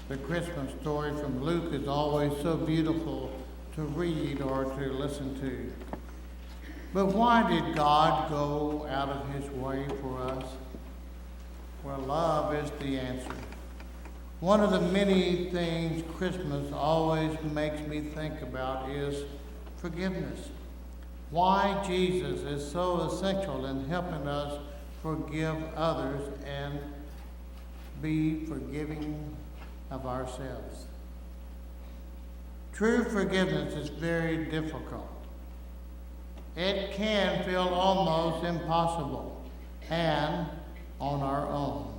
The Christmas story from Luke is always so beautiful to read or to listen to. But why did God go out of his way for us? Well, love is the answer. One of the many things Christmas always makes me think about is forgiveness. Why Jesus is so essential in helping us forgive others and be forgiving of ourselves. True forgiveness is very difficult. It can feel almost impossible, and on our own,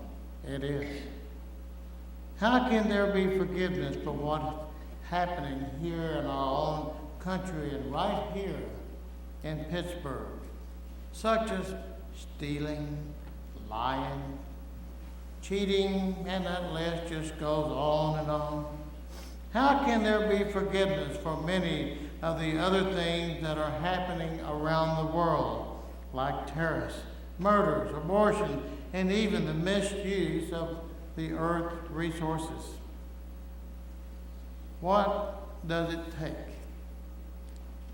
it is. How can there be forgiveness for what's happening here in our own country and right here in Pittsburg, such as stealing, lying, cheating, and that list just goes on and on? How can there be forgiveness for many of the other things that are happening around the world, like terrorists, murders, abortion, and even the misuse of the earth's resources? What does it take?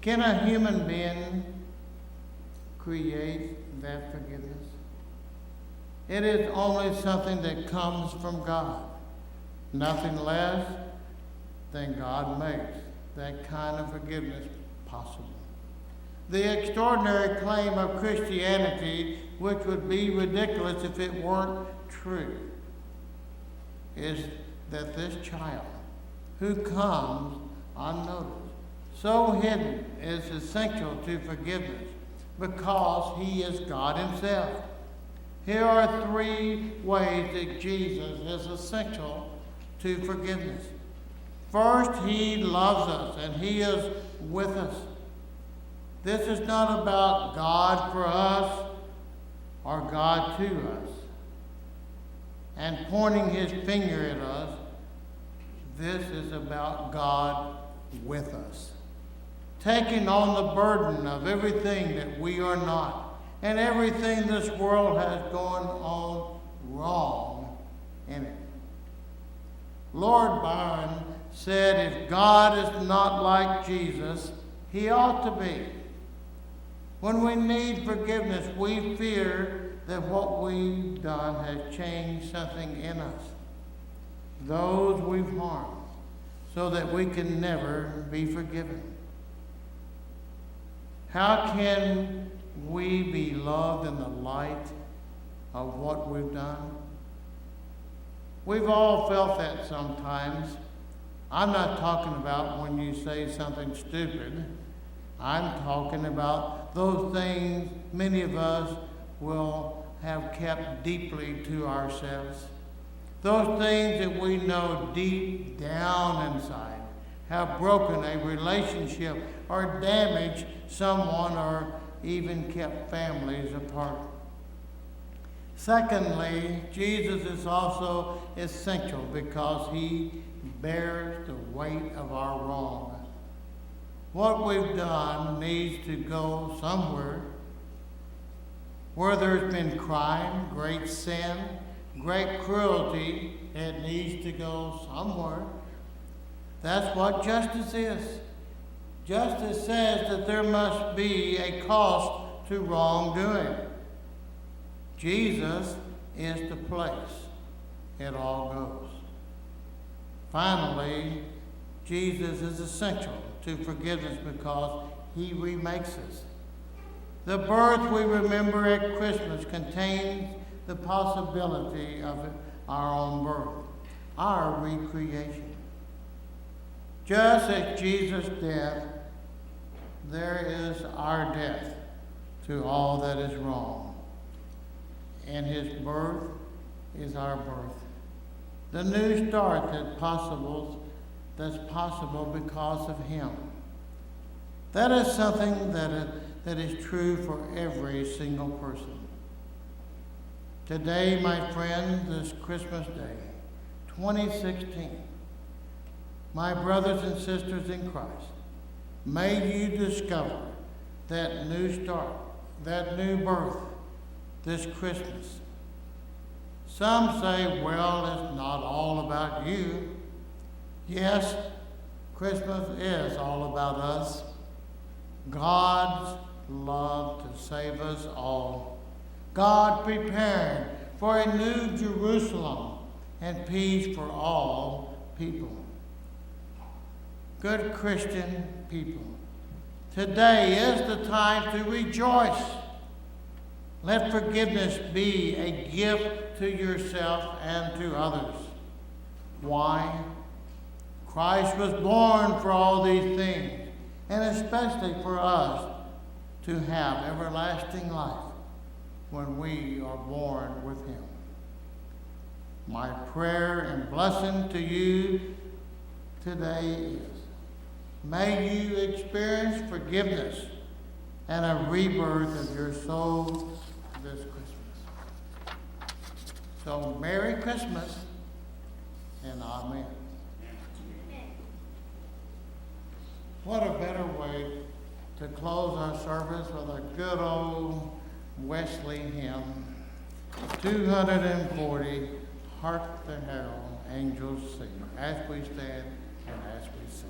Can a human being create that forgiveness? It is only something that comes from God. Nothing less than God makes that kind of forgiveness possible. The extraordinary claim of Christianity, which would be ridiculous if it weren't true, is that this child who comes unnoticed, so hidden, is essential to forgiveness because he is God himself. Here are three ways that Jesus is essential to forgiveness. First, he loves us and he is with us. This is not about God for us or God to us and pointing his finger at us. This is about God with us, taking on the burden of everything that we are not and everything this world has going on wrong in it. Lord Byron said, if God is not like Jesus, he ought to be. When we need forgiveness, we fear that what we've done has changed something in us, those we've harmed, so that we can never be forgiven. How can we be loved in the light of what we've done? We've all felt that sometimes. I'm not talking about when you say something stupid. I'm talking about those things many of us will have kept deeply to ourselves. Those things that we know deep down inside have broken a relationship or damaged someone or even kept families apart. Secondly, Jesus is also essential because he bears the weight of our wrong. What we've done needs to go somewhere. Where there's been crime, great sin, great cruelty, it needs to go somewhere. That's what justice is. Justice says that there must be a cost to wrongdoing. Jesus is the place it all goes. Finally, Jesus is essential to forgiveness because he remakes us. The birth we remember at Christmas contains the possibility of our own birth, our recreation. Just as Jesus' death, there is our death to all that is wrong. And his birth is our birth. The new start that's possible because of him. That is something that is true for every single person. Today, my friend, this Christmas Day, 2016, my brothers and sisters in Christ, may you discover that new start, that new birth, this Christmas. Some say, well, it's not all about you. Yes, Christmas is all about us. God's love to save us all. God preparing for a new Jerusalem and peace for all people. Good Christian people, today is the time to rejoice. Let forgiveness be a gift to yourself and to others. Why? Christ was born for all these things, and especially for us to have everlasting life when we are born with him. My prayer and blessing to you today is, may you experience forgiveness and a rebirth of your soul this Christmas. So, Merry Christmas and Amen. What a better way to close our service with a good old Wesley hymn, 240, Hark the Herald Angels Sing, as we stand and as we sing.